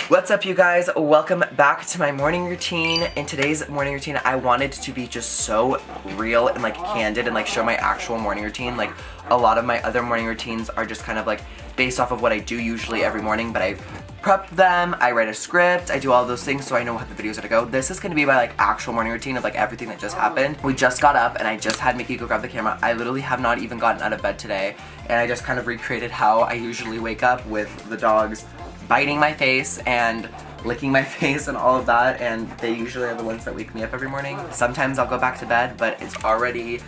What's up, you guys? Welcome back to my morning routine. In today's morning routine, I wanted to be just so real and like candid and like show my actual morning routine. Like a lot of my other morning routines are just kind of like based off of what I do usually every morning, but I prep them, I write a script, I do all those things so I know how the videos are to go. This is gonna be my like actual morning routine of like everything that just happened. We just got up and I just had Mickey go grab the camera. I literally have not even gotten out of bed today, and I just kind of recreated how I usually wake up with the dogs biting my face and licking my face and all of that, and they usually are the ones that wake me up every morning. Sometimes I'll go back to bed, but it's already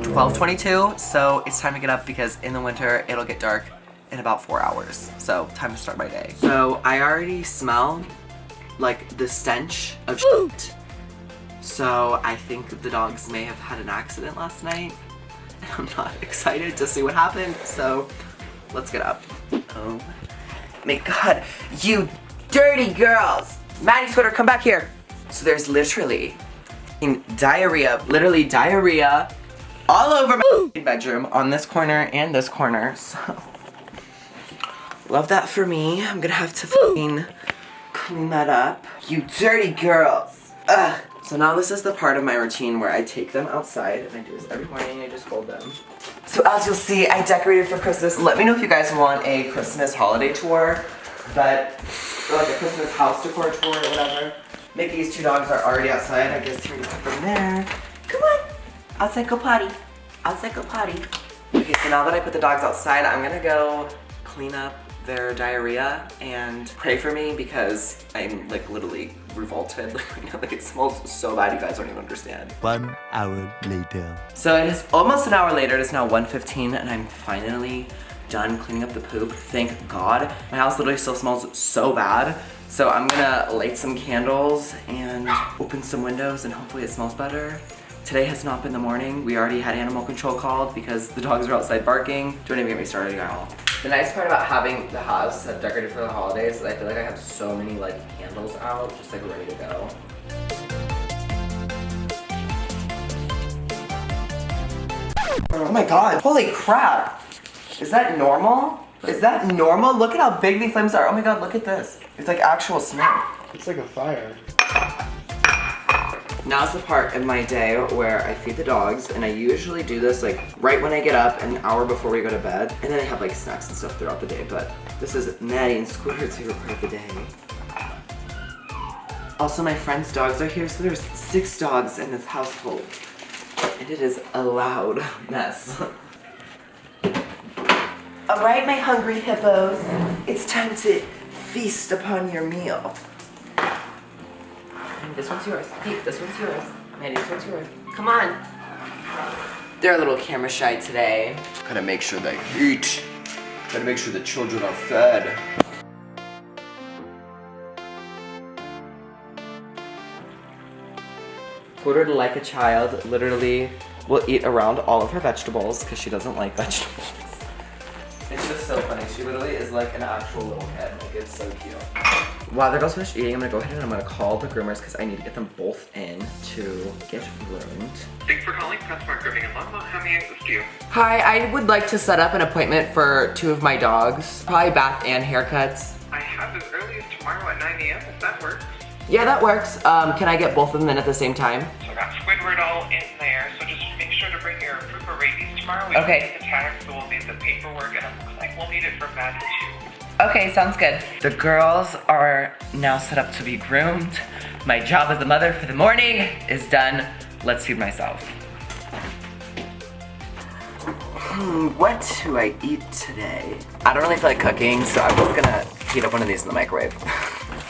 12:22, so it's time to get up because in the winter it'll get dark in about 4 hours. So time to start my day. So I already smell like the stench of shit. So I think the dogs may have had an accident last night. I'm not excited to see what happened, so let's get up. Oh my God, you dirty girls! Maddie, Twitter, come back here. So there's literally diarrhea, literally diarrhea all over my bedroom on this corner and this corner, so love that for me. I'm gonna have to fucking clean that up. You dirty girls. Ugh. So now this is the part of my routine where I take them outside, and I do this every morning. I just hold them. So as you'll see, I decorated for Christmas. Let me know if you guys want a Christmas holiday tour, or like a Christmas house decor tour or whatever. Mickey's two dogs are already outside. I guess we're gonna put them there. Come on. Outside, go potty. Outside, go potty. Okay, so now that I put the dogs outside, I'm gonna go clean up their diarrhea and pray for me because I'm like literally revolted like right now. Like it smells so bad, you guys don't even understand. 1 hour later. So it is almost an hour later. It is now 1:15 and I'm finally done cleaning up the poop. Thank God. My house literally still smells so bad. So I'm gonna light some candles and open some windows and hopefully it smells better. Today has not been the morning. We already had animal control called because the dogs are outside barking. Don't even get me started, y'all. The nice part about having the house decorated for the holidays is I feel like I have so many like candles out, just like ready to go. Oh my God, holy crap. Is that normal? Is that normal? Look at how big these flames are. Oh my God, look at this. It's like actual smoke. It's like a fire. Now's the part of my day where I feed the dogs, and I usually do this like right when I get up, an hour before we go to bed, and then I have like snacks and stuff throughout the day, but this is Maddie and Squidward's favorite part of the day. Also, my friend's dogs are here, so there's 6 dogs in this household, and it is a loud mess. All right, my hungry hippos, it's time to feast upon your meal. This one's yours. Pete, this one's yours. Maddie, this one's yours. Come on. They're a little camera shy today. Gotta make sure they eat. Gotta make sure the children are fed. Quartered like a child, literally will eat around all of her vegetables because she doesn't like vegetables. It's just so funny. She literally is like an actual little kid. Like, it's so cute. While they're both finished eating, I'm gonna go ahead and I'm gonna call the groomers because I need to get them both in to get groomed. Thanks for calling Pressmark Grooming in Longmont. How may I assist you? Hi, I would like to set up an appointment for 2 of my dogs. Probably bath and haircuts. I have as early as tomorrow at 9 a.m. if that works. Yeah, that works. Can I get both of them in at the same time? So I got Squidward all in there, so just make sure to bring your proof of rabies tomorrow. We Okay. don't need the tag, so we'll need the paperwork, and it looks like we'll need it for Maddie too. Okay, sounds good. The girls are now set up to be groomed. My job as a mother for the morning is done. Let's feed myself. What do I eat today? I don't really feel like cooking, so I'm just gonna heat up one of these in the microwave.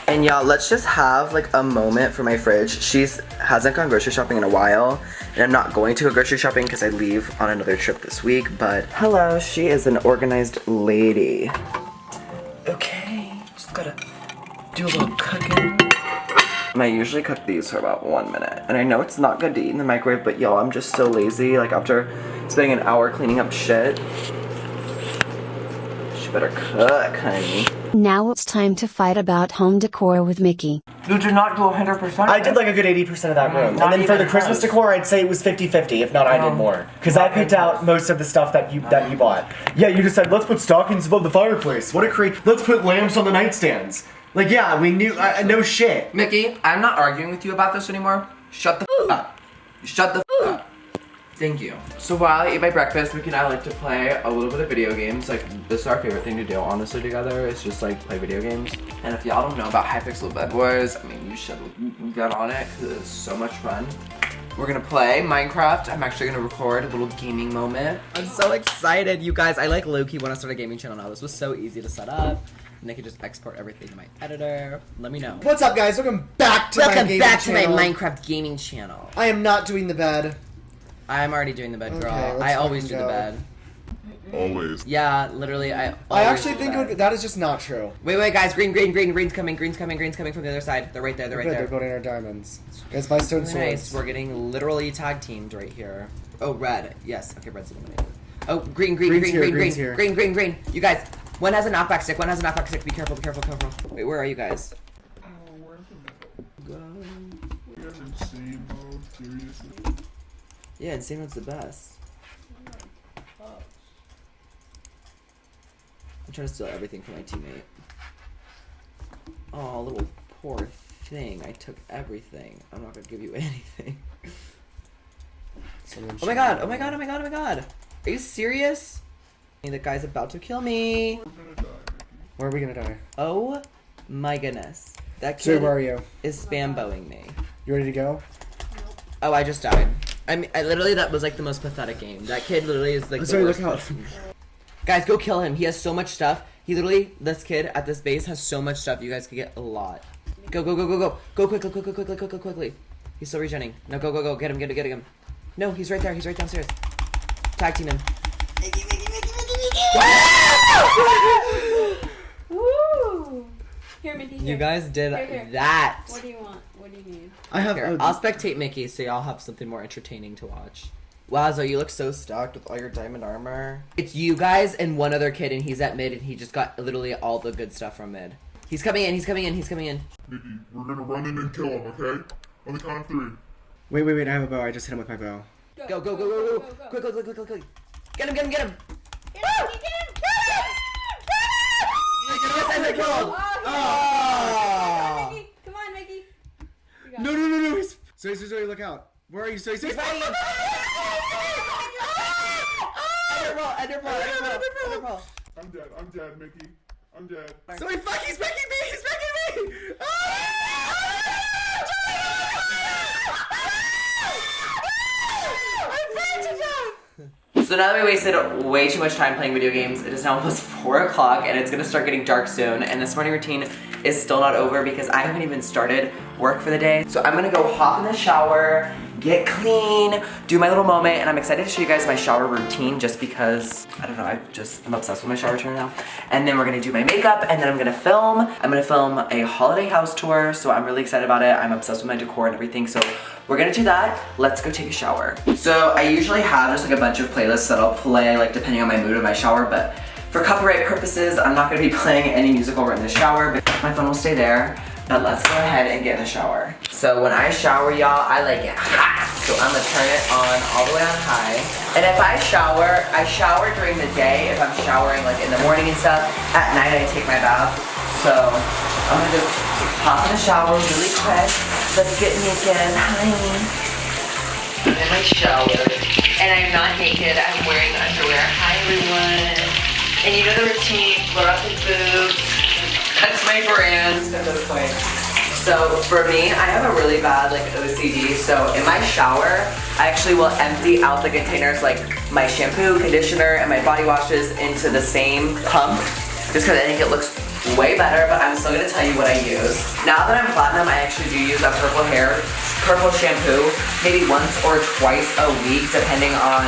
And y'all, let's just have like a moment for my fridge. She hasn't gone grocery shopping in a while, and I'm not going to go grocery shopping because I leave on another trip this week, but hello, she is an organized lady. Okay, just gotta do a little cooking. And I usually cook these for about 1 minute. And I know it's not good to eat in the microwave, but y'all, I'm just so lazy. Like after spending an hour cleaning up shit, she better cook, honey. Now it's time to fight about home decor with Mickey. You did not do 100%. I did like a good 80% of that room. Not And then for even the Christmas close. decor, I'd say it was 50-50, if not I did more. Because I picked out most of the stuff that you bought. Yeah, you just said, let's put stockings above the fireplace. What a let's put lamps on the nightstands. Like, yeah, we knew. No shit. Mickey, I'm not arguing with you about this anymore. Shut the f up. Shut the f up. Thank you. So while I eat my breakfast, Mickey and I like to play a little bit of video games. Like, this is our favorite thing to do, honestly, together. It's just like play video games. And if y'all don't know about Hypixel Bed Wars, I mean, you should get on it because it's so much fun. We're gonna play Minecraft. I'm actually gonna record a little gaming moment. I'm so excited, you guys. I like low-key want to start a gaming channel now. This was so easy to set up. And I can just export everything to my editor. Let me know. What's up, guys? Welcome back to my gaming channel. Minecraft gaming channel. I am not doing the bed. I'm already doing the bed, girl. Okay, I always do go. the bed. Always. Yeah, literally, I actually do think the bed. that is just not true. Wait, guys, green's coming from the other side. They're right there, They're building our diamonds. Guys, buy stone swords. Nice, we're getting literally tag teamed right here. Oh, red, yes, okay, red's eliminated. Oh, green. You guys, one has a knockback stick, be careful. Wait, where are you guys? Yeah, insane mode's the best. I'm trying to steal everything from my teammate. Oh, little poor thing. I took everything. I'm not gonna give you anything. Oh my god. Are you serious? The guy's about to kill me. Where are we gonna die? Oh my goodness. That So kid where are you? is spamboing me. You ready to go? Oh, I just died. I mean, literally, that was like the most pathetic game. That kid literally is like the Sorry, worst look out. person. Guys, go kill him. He has so much stuff. He literally, this kid at this base has so much stuff. You guys could get a lot. Go. Go quickly. He's still regenning. No, go. Get him. No, he's right there. He's right downstairs. Tag team him. Woo! Here, Mickey. Here. You guys did Here. that. What do you want? What do you need? I have. Here, I'll spectate Mickey so y'all have something more entertaining to watch. Wow, Zoe, you look so stocked with all your diamond armor. It's you guys and one other kid, and he's at mid, and he just got literally all the good stuff from mid. He's coming in. Mickey, we're gonna run in and kill him, okay? On the count of 3. Wait, I have a bow. I just hit him with my bow. Go. Quick. Get him. Get him! Oh. Mickey! Come on, Mickey! You got it. No. He's... Zoe, look out. Where are you? Zoe, He's fighting him. Enderpearl. I'm dead, Mickey. I'm dead. Zoe, fuck! He's making me! So now that we wasted way too much time playing video games, it is now almost 4 o'clock and it's gonna start getting dark soon, and this morning routine is still not over because I haven't even started work for the day. So I'm gonna go hop in the shower, get clean, do my little moment, and I'm excited to show you guys my shower routine just because, I don't know, I'm obsessed with my shower routine now. And then we're gonna do my makeup, and then I'm gonna film a holiday house tour, so I'm really excited about it. I'm obsessed with my decor and everything, so we're gonna do that. Let's go take a shower. So I usually have just like a bunch of playlists that I'll play like depending on my mood in my shower, but for copyright purposes, I'm not gonna be playing any music while we're in the shower, but my phone will stay there. But let's go ahead and get in the shower. So when I shower, y'all, I like it hot. So I'm gonna turn it on all the way on high. And if I shower during the day, if I'm showering like in the morning and stuff. At night, I take my bath. So I'm gonna just hop in the shower really quick. Let's get naked, honey. I'm in my shower, and I'm not naked, I'm wearing underwear. Hi, everyone. And you know the routine, blur out the boobs. That's my brand at this point. So for me, I have a really bad like OCD, so in my shower, I actually will empty out the containers like my shampoo, conditioner, and my body washes into the same pump, just because I think it looks way better, but I'm still gonna tell you what I use. Now that I'm platinum, I actually do use that purple shampoo, maybe once or twice a week, depending on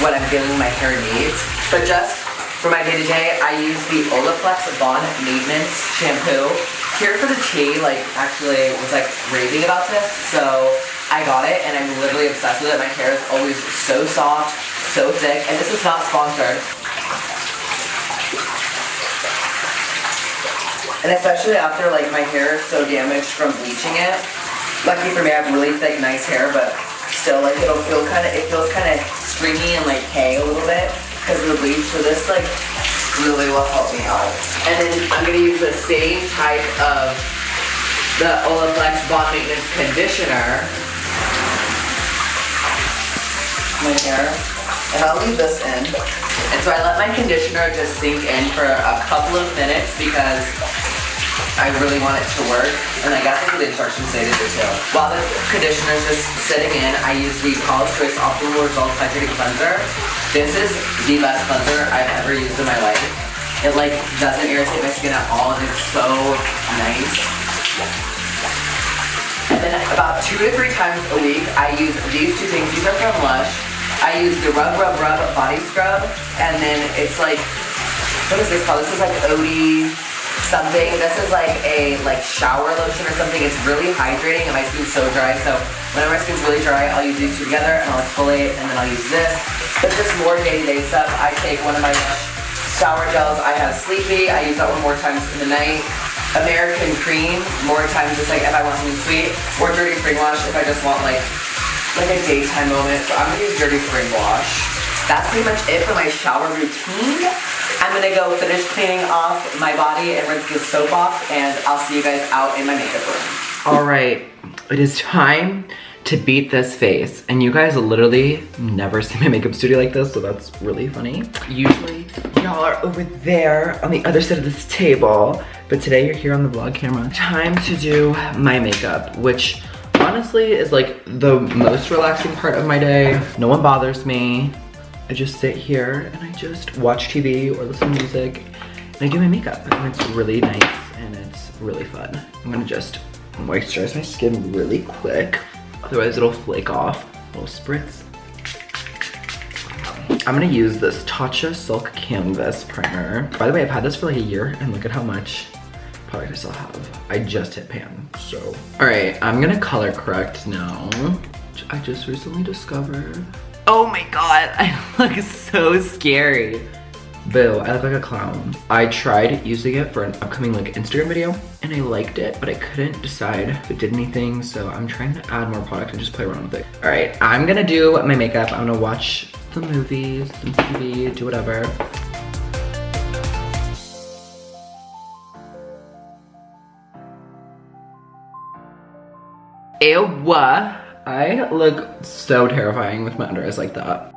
what I'm feeling my hair needs. But just for my day-to-day, I use the Olaplex Bond Maintenance Shampoo. Here for the tea, like, actually was like raving about this, so I got it, and I'm literally obsessed with it. My hair is always so soft, so thick, and this is not sponsored. And especially after like my hair is so damaged from bleaching it. Lucky for me, I have really thick, nice hair, but still like it feels kind of streamy and like hay a little bit because of the bleach. So this like really will help me out. And then I'm gonna use the same type of the Olaplex Bond Maintenance Conditioner. My hair. And I'll leave this in. And so I let my conditioner just sink in for a couple of minutes because I really want it to work. And I guess that's what the instructions say to do too. While the conditioner is just sitting in, I use the College Choice Optimal Results Hydrating Cleanser. This is the best cleanser I've ever used in my life. It like doesn't irritate my skin at all and it's so nice. And then about 2 to 3 times a week, I use these two things. These are from Lush. I use the Rub Body Scrub, and then it's like, what is this called? This is like OD something. This is like a shower lotion or something. It's really hydrating, and my skin's so dry. So whenever my skin's really dry, I'll use these two together, and I'll exfoliate, and then I'll use this. But just more day-to-day stuff. I take one of my shower gels. I have Sleepy. I use that one more times in the night. American Cream, more times just like if I want something sweet, or Dirty Spring Wash if I just want like a daytime moment. So I'm gonna use Dirty Spring Wash. That's pretty much it for my shower routine. I'm gonna go finish cleaning off my body and rinse the soap off, and I'll see you guys out in my makeup room. All right, it is time to beat this face. And you guys literally never see my makeup studio like this, so that's really funny. Usually, y'all are over there on the other side of this table, but today you're here on the vlog camera. Time to do my makeup, which honestly is like the most relaxing part of my day. No one bothers me. I just sit here and I just watch TV or listen to music and I do my makeup, and it's really nice and it's really fun. I'm gonna just moisturize my skin really quick, otherwise it'll flake off. A little spritz. I'm gonna use this Tatcha Silk Canvas primer. By the way, I've had this for like a year and look at how much product I still have. I just hit pan, so. All right, I'm gonna color correct now, which I just recently discovered. Oh my God, I look so scary. Boo, I look like a clown. I tried using it for an upcoming like Instagram video and I liked it, but I couldn't decide if it did anything, so I'm trying to add more product and just play around with it. All right, I'm gonna do my makeup. I'm gonna watch the movies, some TV, do whatever. Ew, I look so terrifying with my under eyes like that.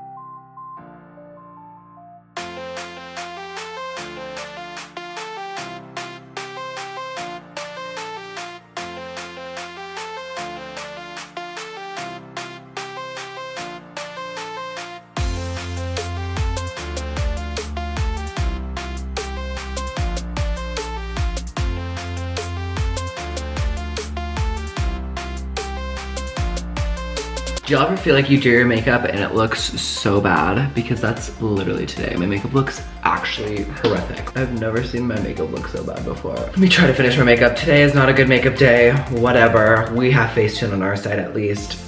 Do y'all ever feel like you do your makeup and it looks so bad? Because that's literally today. My makeup looks actually horrific. I've never seen my makeup look so bad before. Let me try to finish my makeup. Today is not a good makeup day. Whatever. We have Facetune on our side at least.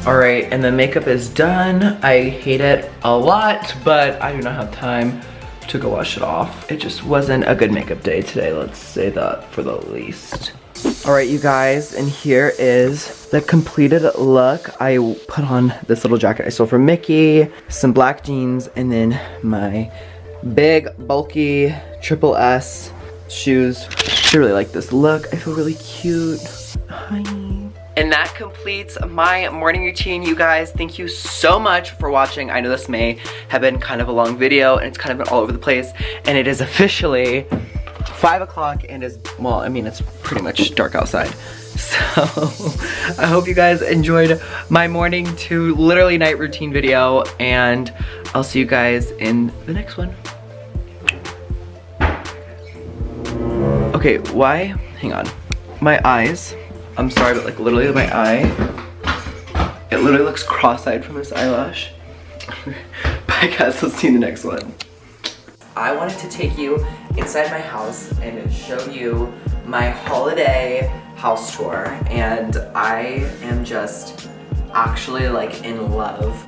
All right, and the makeup is done. I hate it a lot, but I do not have time to go wash it off. It just wasn't a good makeup day today, let's say that for the least. All right, you guys, and here is the completed look. I put on this little jacket I stole from Mickey, some black jeans, and then my big, bulky triple S shoes. I really like this look. I feel really cute. Hi. And that completes my morning routine, you guys. Thank you so much for watching. I know this may have been kind of a long video and it's kind of been all over the place, and it is officially 5 o'clock and is, well, I mean, it's pretty much dark outside. So I hope you guys enjoyed my morning to literally night routine video, and I'll see you guys in the next one. Okay, why? Hang on. My eyes. I'm sorry, but like literally my eye, it literally looks cross-eyed from this eyelash. But I guess we'll see you in the next one. I wanted to take you inside my house and show you my holiday house tour, and I am just actually like in love.